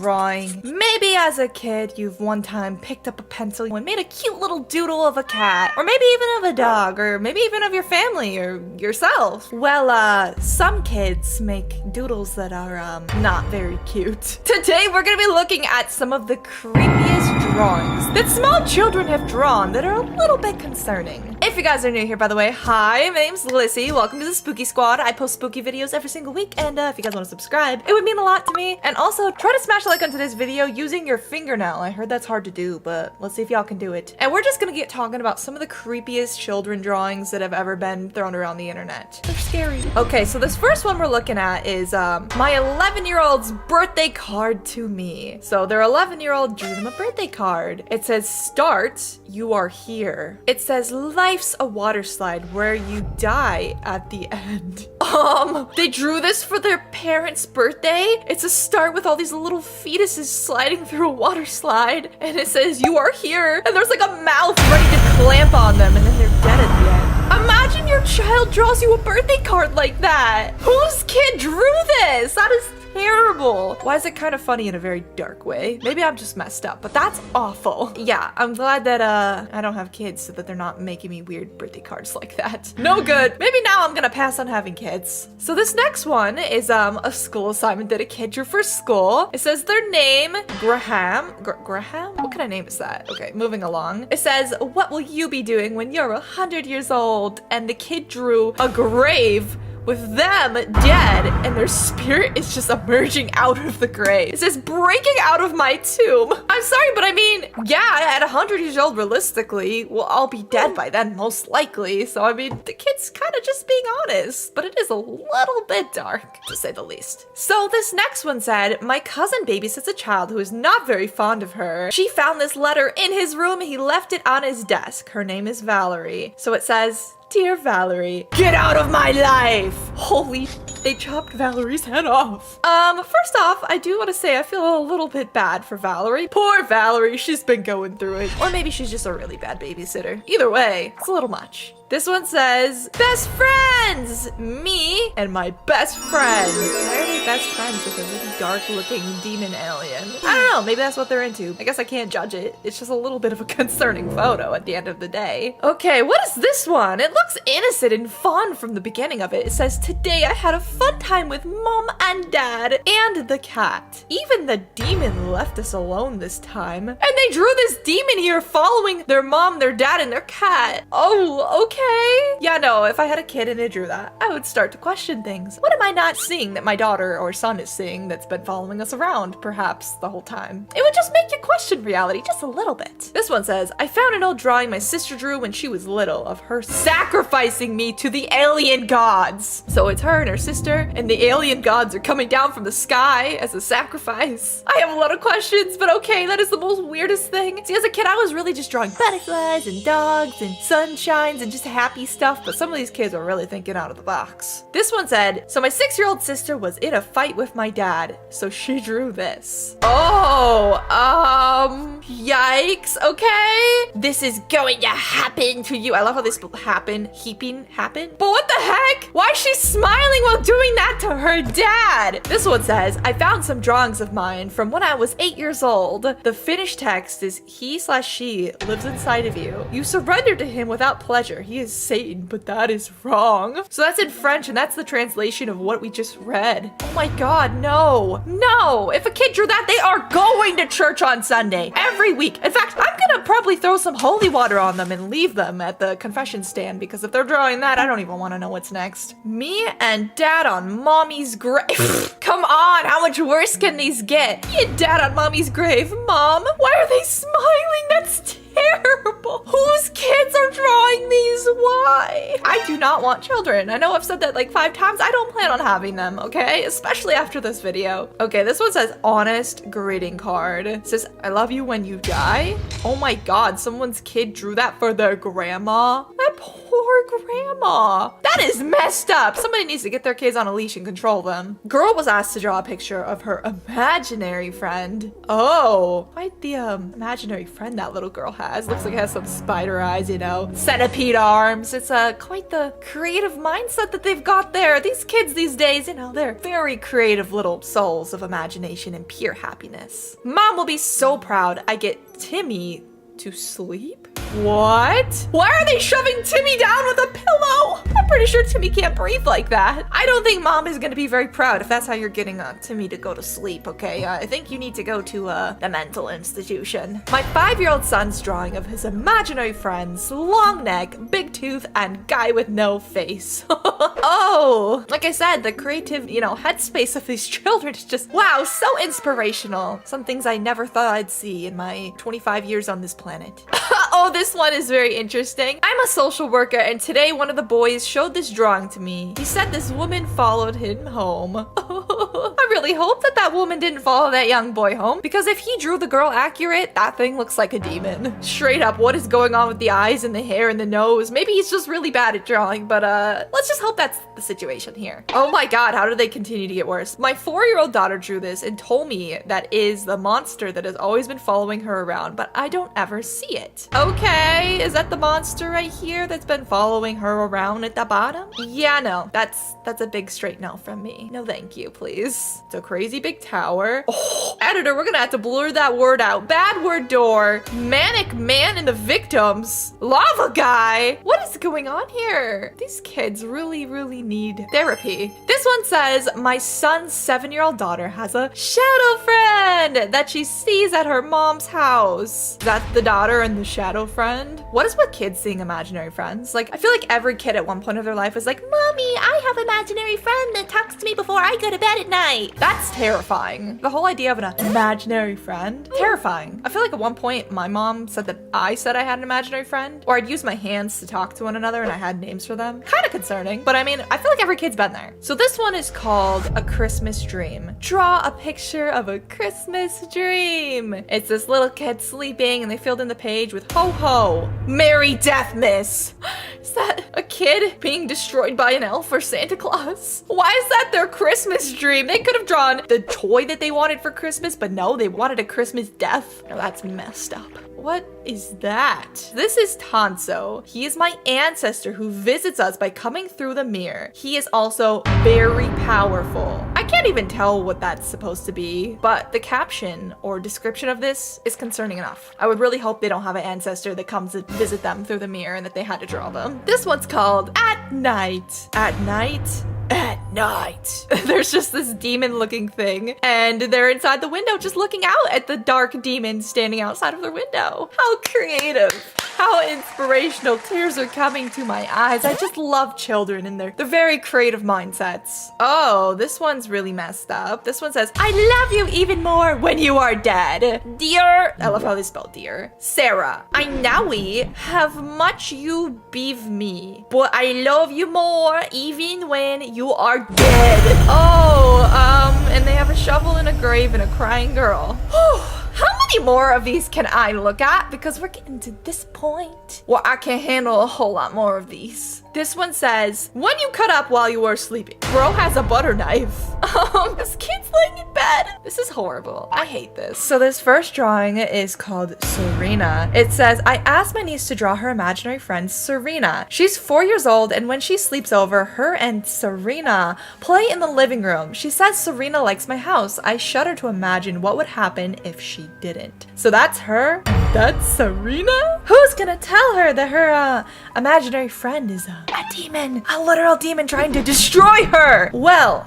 drawing. Maybe as a kid, you've one time picked up a pencil and made a cute little doodle of a cat, or maybe even of a dog, or maybe even of your family or yourself. Well, some kids make doodles that are, not very cute. Today, we're gonna be looking at some of the creepiest drawings that small children have drawn that are a little bit concerning. If you guys are new here, by the way, hi, my name's Lyssy. Welcome to the Spooky Squad. I post spooky videos every single week, and if you guys want to subscribe, it would mean a lot to me. And also, try to smash a like on today's video using your fingernail. I heard that's hard to do, but let's see if y'all can do it. And we're just gonna get talking about some of the creepiest children drawings that have ever been thrown around the internet. They're scary. Okay, so this first one we're looking at is my 11-year-old's birthday card to me. So their 11-year-old drew them a birthday card. It says, "Start, you are here." It says, "Life's a water slide where you die at the end." They drew this for their parents' birthday. It's a start with all these little fetuses sliding through a water slide, and it says, "You are here," and there's like a mouth ready to clamp on them, and then they're dead at the end. Imagine your child draws you a birthday card like that. Whose kid drew this? That is terrible. Why is it kind of funny in a very dark way? Maybe I'm just messed up, but that's awful. Yeah, I'm glad that I don't have kids so that they're not making me weird birthday cards like that. No good. Maybe now I'm gonna pass on having kids. So this next one is a school assignment that a kid drew for school. It says their name, Graham. Graham? What kind of name is that? Okay, moving along. It says, "What will you be doing when you're 100 years old?" And the kid drew a grave with them dead, and their spirit is just emerging out of the grave. It says, "Breaking out of my tomb." I'm sorry, but I mean, yeah, at 100 years old, realistically, we'll all be dead by then, most likely. So, I mean, the kid's kind of just being honest, but it is a little bit dark, to say the least. So, this next one said, "My cousin babysits a child who is not very fond of her. She found this letter in his room. He left it on his desk. Her name is Valerie." So it says, "Dear Valerie, get out of my life." Holy they chopped Valerie's head off. First off, I do want to say I feel a little bit bad for Valerie. Poor Valerie, she's been going through it. Or maybe she's just a really bad babysitter. Either way, it's a little much. This one says, "Best friends! Me and my best friend." Why are they best friends with a really dark-looking demon alien? I don't know, maybe that's what they're into. I guess I can't judge it. It's just a little bit of a concerning photo at the end of the day. Okay, what is this one? It looks innocent and fun from the beginning of it. It says, "Today I had a fun time with Mom and Dad and the cat. Even the demon left us alone this time." And they drew this demon here following their mom, their dad, and their cat. Oh, okay. Yeah, no, if I had a kid and it drew that, I would start to question things. What am I not seeing that my daughter or son is seeing that's been following us around, perhaps, the whole time? It would just make you question reality just a little bit. This one says, "I found an old drawing my sister drew when she was little of her sacrificing me to the alien gods." So it's her and her sister, and the alien gods are coming down from the sky as a sacrifice. I have a lot of questions, but okay, that is the most weirdest thing. See, as a kid, I was really just drawing butterflies and dogs and sunshines and just happy stuff, but some of these kids are really thinking out of the box. This one said, "So my 6-year-old sister was in a fight with my dad, so she drew this." Oh, yikes, okay. "This is going to happen to you." I love how they spell happen, happen. But what the heck? Why is she smiling while doing that to her dad? This one says, "I found some drawings of mine from when I was 8 years old. The finished text is, he/she lives inside of you. You surrender to him without pleasure. He is Satan, but that is wrong." So that's in French, and that's the translation of what we just read. Oh my god, no. No! If a kid drew that, they are going to church on Sunday. Every week. In fact, I'm gonna probably throw some holy water on them and leave them at the confession stand, because if they're drawing that, I don't even want to know what's next. "Me and Dad on Mommy's grave." Come on, how much worse can these get? "Me and Dad on Mommy's grave. Mom, why are they smiling? That's terrible. Whose kids are drawing these? Why? I do not want children. I know I've said that like 5 times. I don't plan on having them, okay? Especially after this video. Okay, this one says, "Honest greeting card." It says, "I love you when you die." Oh my god, someone's kid drew that for their grandma. That poor grandma. That is messed up. Somebody needs to get their kids on a leash and control them. Girl was asked to draw a picture of her imaginary friend. Oh, quite the imaginary friend that little girl has. Looks like it has some spider eyes, you know, centipede arms. It's quite the creative mindset that they've got there. These kids these days, you know, they're very creative little souls of imagination and pure happiness. Mom will be so proud I get Timmy to sleep? What? Why are they shoving Timmy down with a pillow? I'm pretty sure Timmy can't breathe like that. I don't think Mom is gonna be very proud if that's how you're getting Timmy to go to sleep, okay? I think you need to go to the mental institution. My 5-year-old son's drawing of his imaginary friends, long neck, big tooth, and guy with no face. Oh, like I said, the creative, you know, headspace of these children is just, wow, so inspirational. Some things I never thought I'd see in my 25 years on this planet. Oh, this one is very interesting. I'm a social worker, and today one of the boys showed this drawing to me. He said this woman followed him home. I really hope that that woman didn't follow that young boy home, because if he drew the girl accurate, that thing looks like a demon. Straight up, what is going on with the eyes and the hair and the nose? Maybe he's just really bad at drawing, but let's just hope that's the situation here. Oh my god, how did they continue to get worse? My 4-year-old daughter drew this and told me that is the monster that has always been following her around, but I don't ever see it. Okay, is that the monster right here that's been following her around at the bottom? Yeah, no, that's a big straight no from me. No thank you, please. It's a crazy big tower. Oh, editor, we're gonna have to blur that word out. Bad word door. Manic man and the victims. Lava guy. What is going on here? These kids really, really need therapy. This one says, my son's 7-year-old daughter has a shadow friend that she sees at her mom's house. Is that the daughter and the shadow friend? What is with kids seeing imaginary friends? Like, I feel like every kid at one point of their life is like, Mommy, I have an imaginary friend that talks to me before I go to bed at night. That's terrifying. The whole idea of an imaginary friend, terrifying. I feel like at one point my mom said that I said I had an imaginary friend, or I'd use my hands to talk to one another and I had names for them. Kind of concerning, but I mean, I feel like every kid's been there. So this one is called A Christmas Dream. Draw a picture of a Christmas dream. It's this little kid sleeping and they filled in the page with ho ho, Merry Deathmas. Is that a kid being destroyed by an elf or Santa Claus? Why is that their Christmas dream? They could have drawn the toy that they wanted for Christmas, but no, they wanted a Christmas death. Now that's messed up. What is that? This is Tanso. He is my ancestor who visits us by coming through the mirror. He is also very powerful. I can't even tell what that's supposed to be, but the caption or description of this is concerning enough. I would really hope they don't have an ancestor that comes to visit them through the mirror and that they had to draw them. This one's called At Night. At Night? At night. There's just this demon looking thing and they're inside the window just looking out at the dark demon standing outside of their window. How creative. How inspirational. Tears are coming to my eyes. I just love children and their very creative mindsets. Oh, this one's really messed up. This one says, I love you even more when you are dead. Dear, I love how they spell dear. Sarah, I now have much you beeve me, but I love you more even when you are dead. Oh, and they have a shovel in a grave and a crying girl. How many more of these can I look at? Because we're getting to this point. Well, I can handle a whole lot more of these. This one says, when you cut up while you were sleeping. Bro has a butter knife. This kid's laying in bed. This is horrible. I hate this. So this first drawing is called Serena. It says, I asked my niece to draw her imaginary friend, Serena. She's 4 years old, and when she sleeps over, her and Serena play in the living room. She says Serena likes my house. I shudder to imagine what would happen if she didn't. So that's her. That's Serena? Who's gonna tell her that her imaginary friend is a demon? A literal demon trying to destroy her! Well,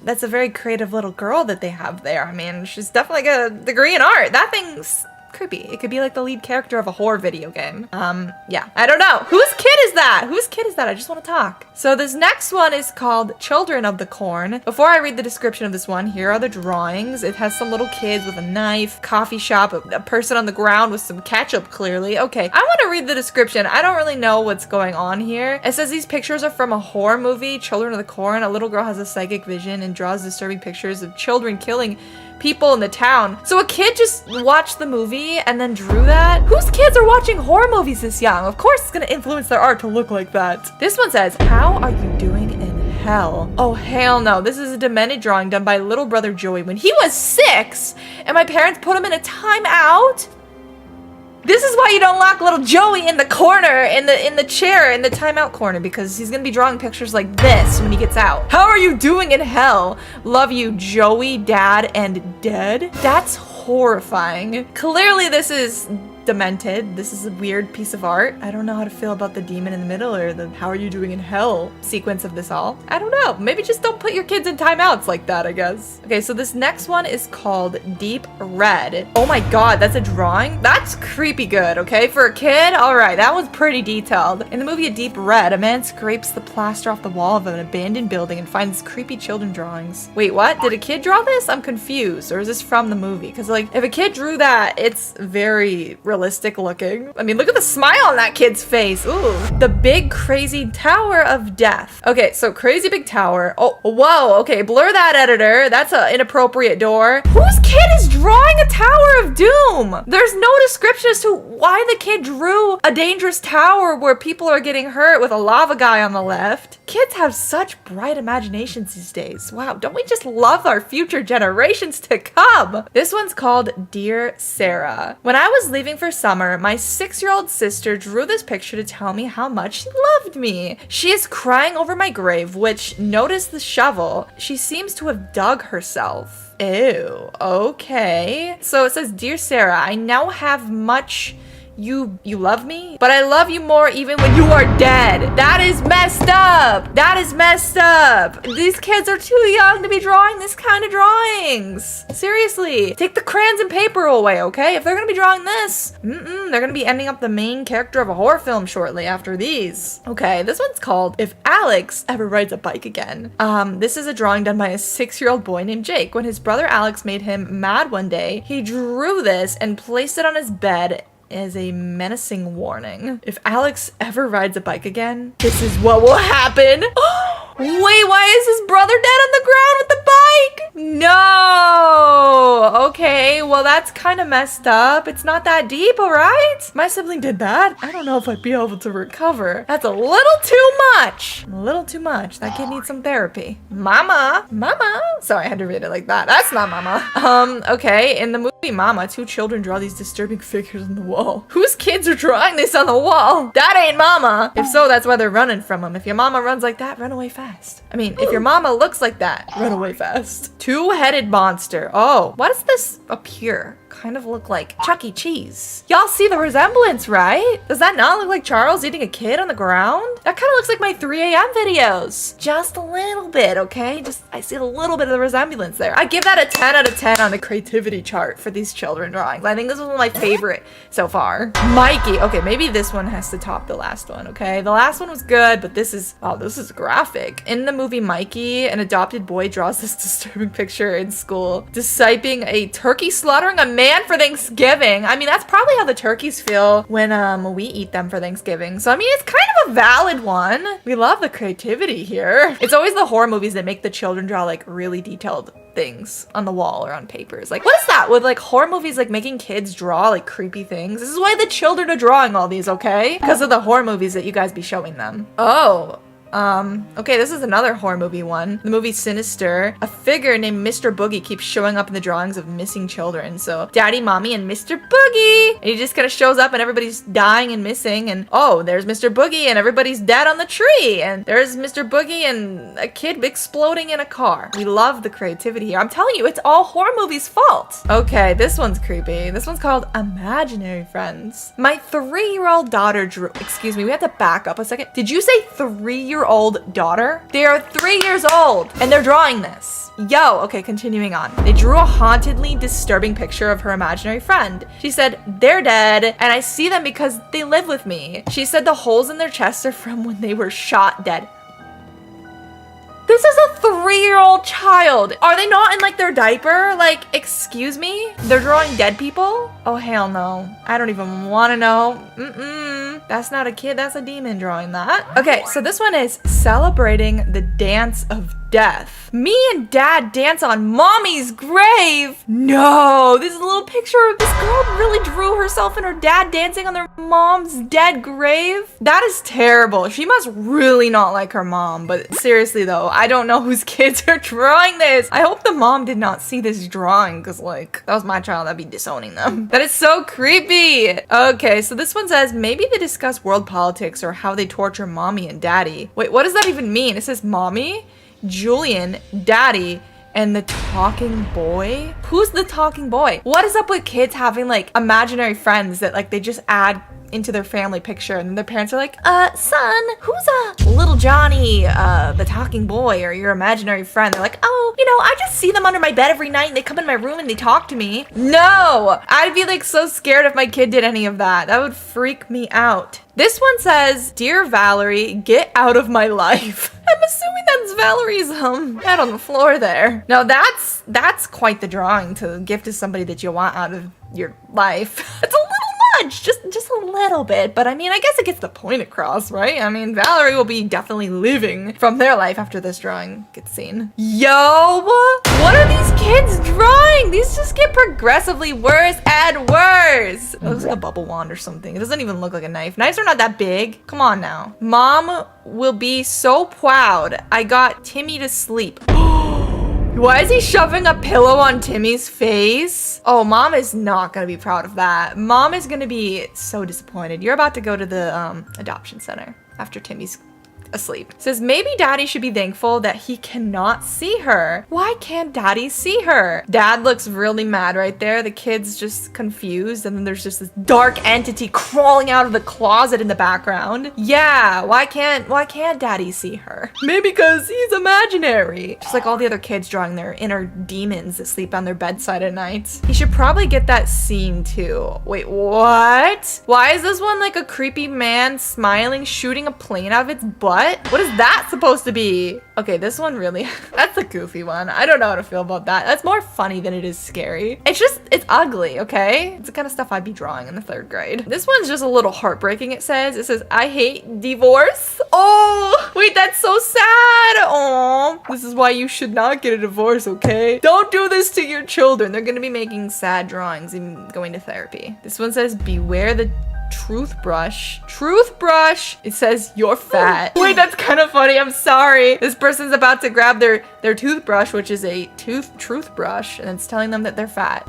that's a very creative little girl that they have there. I mean, she's definitely got a degree in art. That thing's creepy. It could be like the lead character of a horror video game. Yeah, I don't know. Whose kid is that? Whose kid is that? I just want to talk. So this next one is called Children of the Corn. Before I read the description of this one, here are the drawings. It has some little kids with a knife, coffee shop, a person on the ground with some ketchup clearly. Okay, I want to read the description. I don't really know what's going on here. It says these pictures are from a horror movie, Children of the Corn. A little girl has a psychic vision and draws disturbing pictures of children killing people in the town. So a kid just watched the movie and then drew that? Whose kids are watching horror movies this young? Of course it's gonna influence their art to look like that. This one says, how are you doing in hell? Oh, hell no. This is a demented drawing done by little brother Joey when he was 6 and my parents put him in a timeout. This is why you don't lock little Joey in the corner, in the chair, in the timeout corner, because he's gonna be drawing pictures like this when he gets out. How are you doing in hell? Love you, Joey, Dad, and Dead. That's horrifying. Clearly this is demented. This is a weird piece of art. I don't know how to feel about the demon in the middle or the how are you doing in hell sequence of this all. I don't know. Maybe just don't put your kids in timeouts like that, I guess. Okay, so this next one is called Deep Red. Oh my god, that's a drawing? That's creepy good, okay? For a kid? Alright, that was pretty detailed. In the movie A Deep Red, a man scrapes the plaster off the wall of an abandoned building and finds creepy children drawings. Wait, what? Did a kid draw this? I'm confused. Or is this from the movie? Because like, if a kid drew that, it's very realistic looking. I mean, look at the smile on that kid's face. Ooh. The Big Crazy Tower of Death. Okay, so crazy big tower. Oh, whoa. Okay, blur that, editor. That's an inappropriate door. Whose kid is drawing a Tower of Doom? There's no description as to why the kid drew a dangerous tower where people are getting hurt with a lava guy on the left. Kids have such bright imaginations these days. Wow, don't we just love our future generations to come? This one's called Dear Sarah. When I was leaving for summer, my 6-year-old sister drew this picture to tell me how much she loved me. She is crying over my grave, which, notice the shovel, she seems to have dug herself. Ew, okay. So it says, Dear Sarah, I now have much. You love me, but I love you more even when you are dead. That is messed up. That is messed up. These kids are too young to be drawing this kind of drawings. Seriously, take the crayons and paper away, okay? If they're gonna be drawing this, they're gonna be ending up the main character of a horror film shortly after these. Okay, this one's called If Alex Ever Rides a Bike Again. This is a drawing done by a 6-year-old boy named Jake. When his brother Alex made him mad one day, he drew this and placed it on his bed as a menacing warning. If Alex ever rides a bike again, this is what will happen. Wait, why is his brother dead on the ground with the bike? No. Okay, well that's kind of messed up. It's not that deep, all right? My sibling did that. I don't know if I'd be able to recover. That's a little too much. A little too much. That kid needs some therapy. Mama. Sorry, I had to read it like that. That's not mama. Okay, in the movie Mama, 2 children draw these disturbing figures on the wall. Whose kids are drawing this on the wall? That ain't mama. If so, that's why they're running from him. If your mama runs like that, run away fast. I mean, if your mama looks like that, run away fast. 2-headed monster. Oh, why does this appear? Kind of look like Chuck E. Cheese. Y'all see the resemblance, right? Does that not look like Charles eating a kid on the ground? That kind of looks like my 3 a.m. videos. Just a little bit, okay? I see a little bit of the resemblance there. I give that a 10 out of 10 on the creativity chart for these children drawings. I think this was one of my favorite so far. Mikey. Okay, maybe this one has to top the last one, okay? The last one was good, but this is graphic. In the movie Mikey, an adopted boy draws this disturbing picture in school, deciding a turkey slaughtering a man for Thanksgiving. I mean, that's probably how the turkeys feel when we eat them for Thanksgiving. So I mean, it's kind of a valid one. We love the creativity here. It's always the horror movies that make the children draw like really detailed things on the wall or on papers. Like, what is that with like horror movies, like making kids draw like creepy things? This is why the children are drawing all these, okay? Because of the horror movies that you guys be showing them. Oh. Okay, this is another horror movie one. The movie Sinister. A figure named Mr. Boogie keeps showing up in the drawings of missing children. So, Daddy, Mommy, and Mr. Boogie! And he just kind of shows up and everybody's dying and missing. And, oh, there's Mr. Boogie and everybody's dead on the tree. And there's Mr. Boogie and a kid exploding in a car. We love the creativity here. I'm telling you, it's all horror movies' fault. Okay, this one's creepy. This one's called Imaginary Friends. My 3-year-old daughter drew... Excuse me, we have to back up a second. Did you say 3-year-old daughter? They are 3 years old and they're drawing this. Yo, okay, continuing on. They drew a hauntedly disturbing picture of her imaginary friend. She said, they're dead and I see them because they live with me. She said the holes in their chests are from when they were shot dead. This is a 3-year-old child. Are they not in like their diaper? Like, excuse me? They're drawing dead people? Oh, hell no. I don't even want to know. That's not a kid, that's a demon drawing that. Okay, so this one is celebrating the dance of death. Me and Dad dance on Mommy's grave. No, this is a little picture of this girl really drew herself and her dad dancing on their mom's dead grave. That is terrible. She must really not like her mom, but seriously though, I don't know whose kids are drawing this. I hope the mom did not see this drawing because like that was my child. I'd be disowning them. That is so creepy. Okay, so this one says maybe they discuss world politics or how they torture mommy and daddy. Wait, what does that even mean? It says mommy, Julian, daddy, and the talking boy? Who's the talking boy? What is up with kids having like imaginary friends that like they just add into their family picture and then their parents are like, son, who's little Johnny, the talking boy or your imaginary friend? They're like, oh, you know, I just see them under my bed every night and they come in my room and they talk to me. No, I'd be like so scared if my kid did any of that. That would freak me out. This one says, Dear Valerie, get out of my life. I'm assuming that's Valerie's head on the floor there. Now that's quite the drawing to give to somebody that you want out of your life. It's a little much, just a little bit, but I mean, I guess it gets the point across, right? I mean, Valerie will be definitely living from their life after this drawing gets seen. Yo, what are these kids drawing? These just get progressively worse and worse. It looks like a bubble wand or something. It doesn't even look like a knife. Knives are not that big. Come on now. Mom will be so proud I got Timmy to sleep. Why is he shoving a pillow on Timmy's face? Oh, mom is not gonna be proud of that. Mom is gonna be so disappointed. You're about to go to the adoption center after Timmy's asleep. Says maybe daddy should be thankful that he cannot see her. Why can't daddy see her? Dad looks really mad right there. The kid's just confused and then there's just this dark entity crawling out of the closet in the background. Yeah, why can't daddy see her? Maybe because he's imaginary. Just like all the other kids drawing their inner demons that sleep on their bedside at night. He should probably get that scene too. Wait, what? Why is this one like a creepy man smiling, shooting a plane out of its butt? What is that supposed to be? Okay, this one really, that's a goofy one. I don't know how to feel about that. That's more funny than it is scary. It's ugly, okay? It's the kind of stuff I'd be drawing in the 3rd grade. This one's just a little heartbreaking, it says, I hate divorce. Oh, wait, that's so sad. Oh, this is why you should not get a divorce, okay? Don't do this to your children. They're gonna be making sad drawings and going to therapy. This one says, beware the toothbrush. It says you're fat. Wait, that's kind of funny. I'm sorry. This person's about to grab their toothbrush, which is a toothbrush, and it's telling them that they're fat.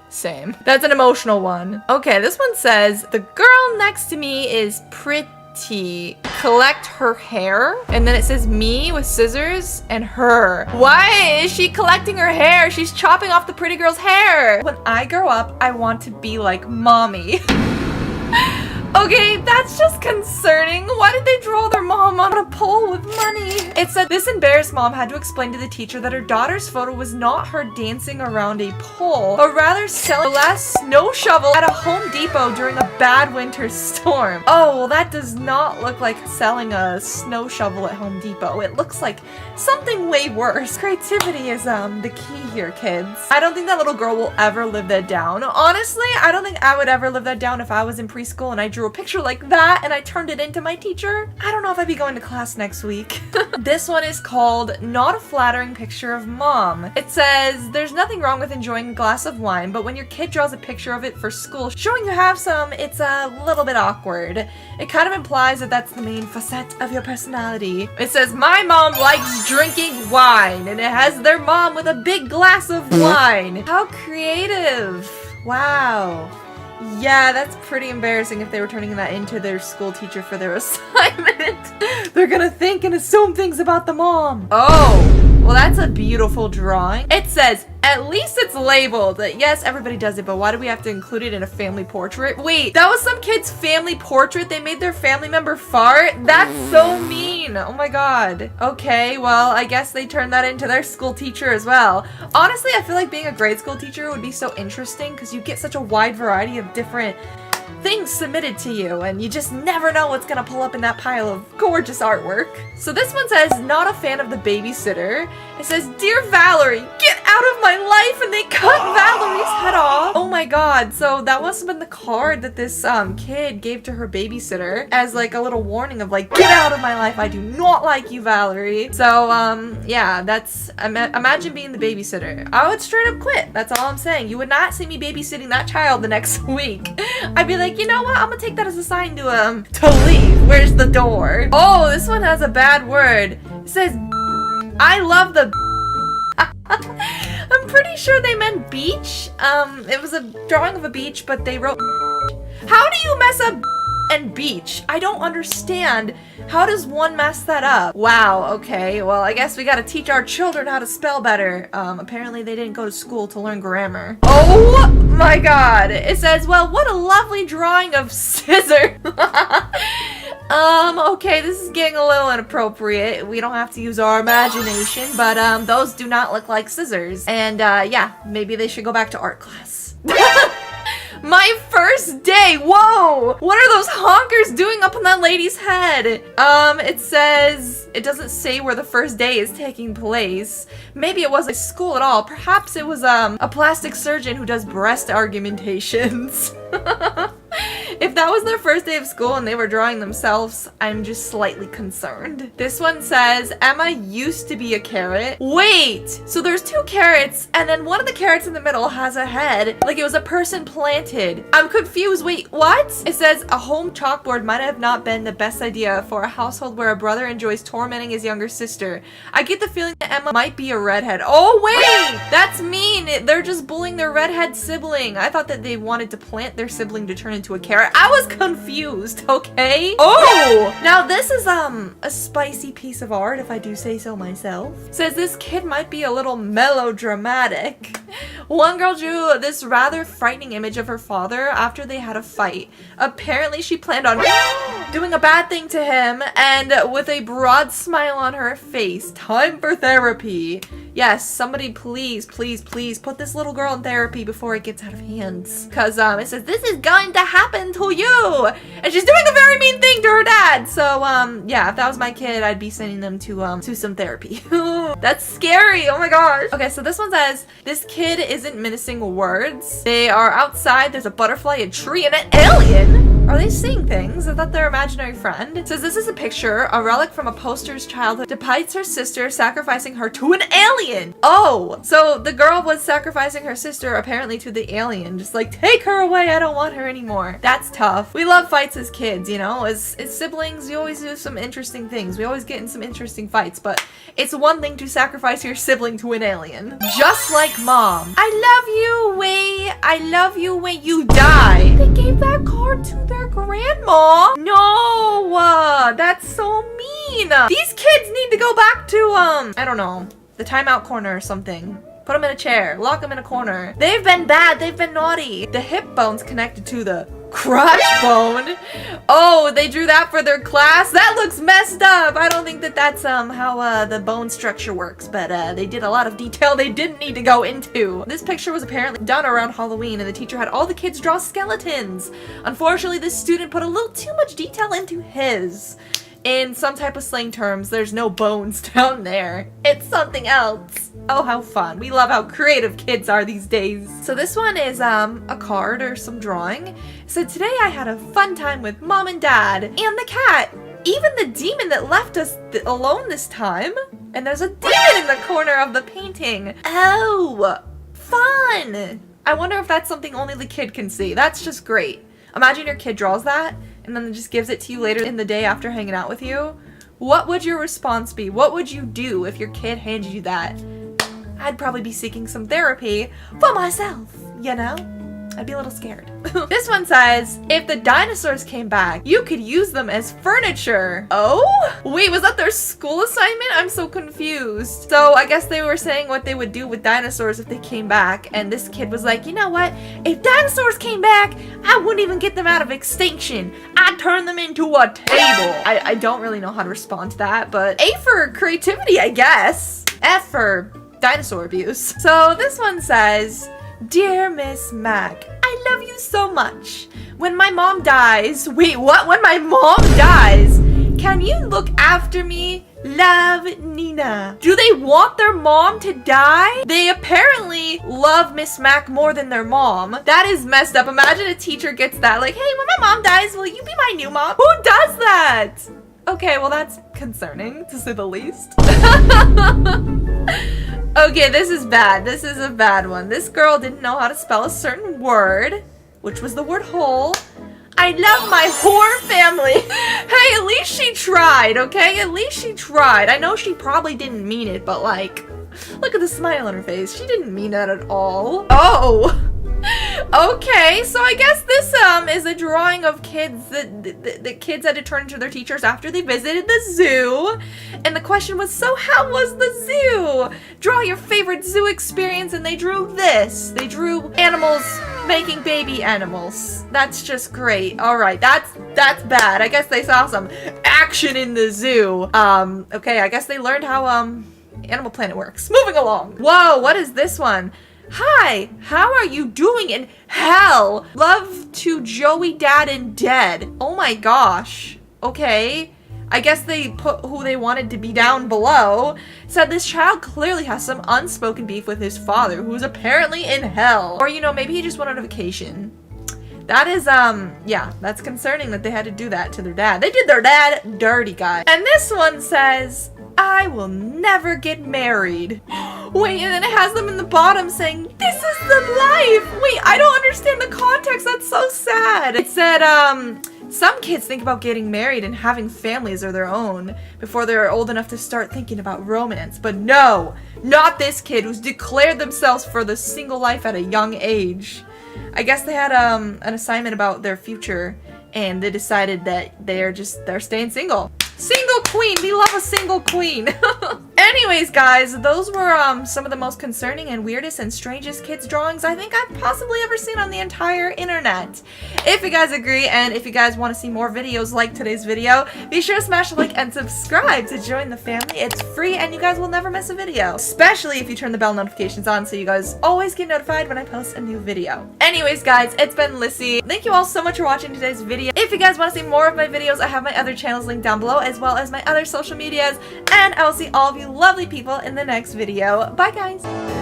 Same. That's an emotional one. Okay, this one says the girl next to me is pretty. Collect her hair. And then it says me with scissors and her. Why is she collecting her hair? She's chopping off the pretty girl's hair. When I grow up, I want to be like mommy. Okay, that's just concerning. Why did they draw their mom on a pole with money? It said this embarrassed mom had to explain to the teacher that her daughter's photo was not her dancing around a pole, but rather selling a last snow shovel at a Home Depot during a bad winter storm. Oh, well, that does not look like selling a snow shovel at Home Depot. It looks like something way worse. Creativity is the key here, kids. I don't think that little girl will ever live that down. Honestly, I don't think I would ever live that down if I was in preschool and I drew a picture like that and I turned it into my teacher. I don't know if I'd be going to class next week. This one is called Not a Flattering Picture of Mom. It says, there's nothing wrong with enjoying a glass of wine, but when your kid draws a picture of it for school showing you have some, it's a little bit awkward. It kind of implies that that's the main facet of your personality. It says, my mom likes drinking wine, and it has their mom with a big glass of wine. How creative. Wow. Yeah, that's pretty embarrassing if they were turning that into their school teacher for their assignment. They're gonna think and assume things about the mom. Oh, well, that's a beautiful drawing. It says, at least it's labeled. Yes, everybody does it, but why do we have to include it in a family portrait? Wait, that was some kid's family portrait? They made their family member fart? That's so mean. Oh my god. Okay, well, I guess they turned that into their school teacher as well. Honestly, I feel like being a grade school teacher would be so interesting because you get such a wide variety of different things submitted to you, and you just never know what's gonna pull up in that pile of gorgeous artwork. So this one says, not a fan of the babysitter. It says, Dear Valerie, get out of my life, and they cut Valerie's head off. Oh my god, so that must have been the card that this kid gave to her babysitter as like a little warning of like, get out of my life, I do not like you, Valerie. So yeah, that's, imagine being the babysitter. I would straight up quit, that's all I'm saying. You would not see me babysitting that child the next week. I'd be like, you know what, I'm gonna take that as a sign to leave. Where's the door? Oh, this one has a bad word. It says I love the I'm pretty sure they meant beach. It was a drawing of a beach, but they wrote How do you mess up and beach? I don't understand. How does one mess that up? Wow, okay. Well, I guess we gotta teach our children how to spell better. Apparently they didn't go to school to learn grammar. Oh my god. It says, well, what a lovely drawing of scissors. Okay, this is getting a little inappropriate. We don't have to use our imagination, but, those do not look like scissors. And, yeah, maybe they should go back to art class. My first day! Whoa! What are those honkers doing up on that lady's head? It says... It doesn't say where the first day is taking place. Maybe it wasn't school at all. Perhaps it was, a plastic surgeon who does breast augmentations. If that was their first day of school and they were drawing themselves, I'm just slightly concerned. This one says, Emma used to be a carrot. Wait! So there's two carrots, and then one of the carrots in the middle has a head, like it was a person planted. I'm confused. Wait, what? It says, a home chalkboard might have not been the best idea for a household where a brother enjoys tormenting his younger sister. I get the feeling that Emma might be a redhead. Oh, wait! That's mean! They're just bullying their redhead sibling. I thought that they wanted to plant their sibling to turn into a carrot. I was confused, okay? Oh! Now this is, a spicy piece of art, if I do say so myself. It says this kid might be a little melodramatic. One girl drew this rather frightening image of her father after they had a fight. Apparently she planned on doing a bad thing to him, and with a broad smile on her face. Time for therapy. Yes, somebody please, please, please put this little girl in therapy before it gets out of hands. Cause it says, this is going to happen to you! And she's doing a very mean thing to her dad! So, yeah, if that was my kid, I'd be sending them to some therapy. That's scary, oh my gosh. Okay, so this one says, this kid isn't menacing words. They are outside, there's a butterfly, a tree, and an alien! Are they seeing things? I thought their imaginary friend. It says this is a picture, a relic from a poster's childhood, depicts her sister sacrificing her to an alien. Oh, so the girl was sacrificing her sister apparently to the alien. Just like, take her away, I don't want her anymore. That's tough. We love fights as kids, you know? As siblings, you always do some interesting things. We always get in some interesting fights, but it's one thing to sacrifice your sibling to an alien. Just like mom. I love you, Wei. I love you when you die. They gave that card to their grandma. No, that's so mean. These kids need to go back to, I don't know, the timeout corner or something. Put them in a chair, lock them in a corner. They've been bad, they've been naughty. The hip bone's connected to the crotch bone. Oh, they drew that for their class? That looks messed up. I don't think that that's how the bone structure works, but they did a lot of detail they didn't need to go into. This picture was apparently done around Halloween and the teacher had all the kids draw skeletons. Unfortunately, this student put a little too much detail into his. In some type of slang terms, there's no bones down there. It's something else. Oh, how fun. We love how creative kids are these days. So this one is a card or some drawing. So today I had a fun time with mom and dad and the cat. Even the demon that left us alone this time. And there's a demon in the corner of the painting. Oh, fun. I wonder if that's something only the kid can see. That's just great. Imagine your kid draws that and then just gives it to you later in the day after hanging out with you. What would your response be? What would you do if your kid handed you that? I'd probably be seeking some therapy for myself, you know? I'd be a little scared. This one says, if the dinosaurs came back, you could use them as furniture. Oh? Wait, was that their school assignment? I'm so confused. So I guess they were saying what they would do with dinosaurs if they came back. And this kid was like, you know what? If dinosaurs came back, I wouldn't even get them out of extinction. I'd turn them into a table. I don't really know how to respond to that, but A for creativity, I guess. F for dinosaur abuse. So this one says, Dear Miss Mac, I love you so much. When my mom dies, wait, what? When my mom dies, can you look after me? Love, Nina. Do they want their mom to die? They apparently love Miss Mac more than their mom. That is messed up. Imagine a teacher gets that, like, hey, when my mom dies, will you be my new mom? Who does that? Okay, well, that's concerning, to say the least. Okay, this is bad. This is a bad one. This girl didn't know how to spell a certain word, which was the word hole. I love my whore family. Hey, at least she tried, okay? At least she tried. I know she probably didn't mean it, but like, look at the smile on her face. She didn't mean that at all. Oh. Okay, so I guess this is a drawing of kids that the kids had to turn into their teachers after they visited the zoo. And the question was, so how was the zoo? Draw your favorite zoo experience, and they drew this. They drew animals making baby animals. That's just great. All right, that's bad. I guess they saw some action in the zoo. Okay, I guess they learned how Animal Planet works. Moving along. Whoa, what is this one? Hi, how are you doing in hell? Love to Joey, Dad, and Dead. Oh my gosh. Okay. I guess they put who they wanted to be down below. Said this child clearly has some unspoken beef with his father, who's apparently in hell. Or, you know, maybe he just went on a vacation. That is, yeah, that's concerning that they had to do that to their dad. They did their dad dirty, guys. And this one says, I will never get married. Wait, and then it has them in the bottom saying, this is the life. Wait, I don't understand the context. That's so sad. It said, some kids think about getting married and having families of their own before they're old enough to start thinking about romance. But no, not this kid who's declared themselves for the single life at a young age. I guess they had an assignment about their future, and they decided that they're staying single. Single queen! We love a single queen! Anyways, guys, those were some of the most concerning and weirdest and strangest kids drawings I think I've possibly ever seen on the entire internet. If you guys agree, and if you guys want to see more videos like today's video, be sure to smash the like and subscribe to join the family. It's free and you guys will never miss a video. Especially if you turn the bell notifications on so you guys always get notified when I post a new video. Anyways, guys, it's been Lyssy. Thank you all so much for watching today's video. If you guys want to see more of my videos, I have my other channels linked down below, as well as my other social medias, and I will see all of you lovely people in the next video. Bye, guys!